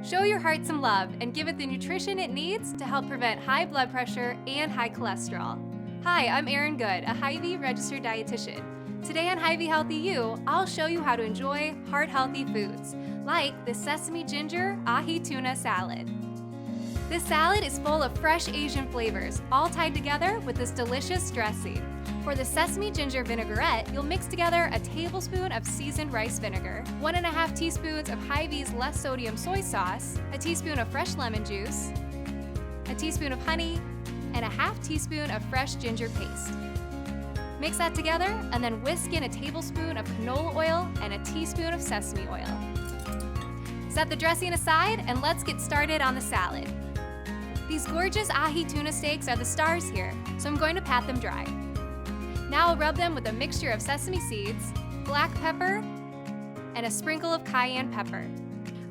Show your heart some love and give it the nutrition it needs to help prevent high blood pressure and high cholesterol. Hi, I'm Erin Good, a Hy-Vee registered dietitian. Today on Hy-Vee Healthy You, I'll show you how to enjoy heart-healthy foods, like the Sesame-Ginger Ahi Tuna Salad. This salad is full of fresh Asian flavors, all tied together with this delicious dressing. For the sesame ginger vinaigrette, you'll mix together a tablespoon of seasoned rice vinegar, 1.5 teaspoons of Hy-Vee's less sodium soy sauce, a teaspoon of fresh lemon juice, a teaspoon of honey, and a half teaspoon of fresh ginger paste. Mix that together and then whisk in a tablespoon of canola oil and a teaspoon of sesame oil. Set the dressing aside and let's get started on the salad. These gorgeous ahi tuna steaks are the stars here, so I'm going to pat them dry. Now I'll rub them with a mixture of sesame seeds, black pepper, and a sprinkle of cayenne pepper.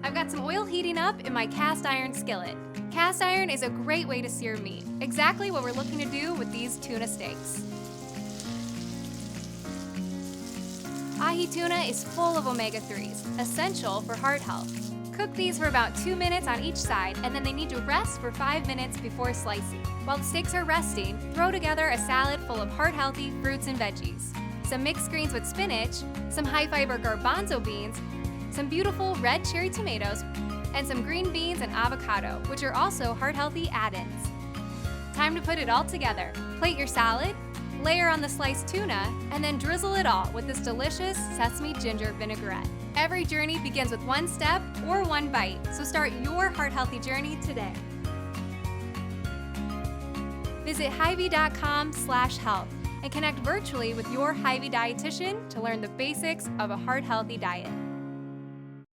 I've got some oil heating up in my cast iron skillet. Cast iron is a great way to sear meat, exactly what we're looking to do with these tuna steaks. Ahi tuna is full of omega-3s, essential for heart health. Cook these for about 2 minutes on each side, and then they need to rest for 5 minutes before slicing. While the steaks are resting, throw together a salad full of heart-healthy fruits and veggies, some mixed greens with spinach, some high-fiber garbanzo beans, some beautiful red cherry tomatoes, and some green beans and avocado, which are also heart-healthy add-ins. Time to put it all together. Plate your salad, layer on the sliced tuna, and then drizzle it all with this delicious sesame ginger vinaigrette. Every journey begins with one step or one bite, so start your heart-healthy journey today. Visit Hy-Vee.com/health and connect virtually with your Hy-Vee dietitian to learn the basics of a heart-healthy diet.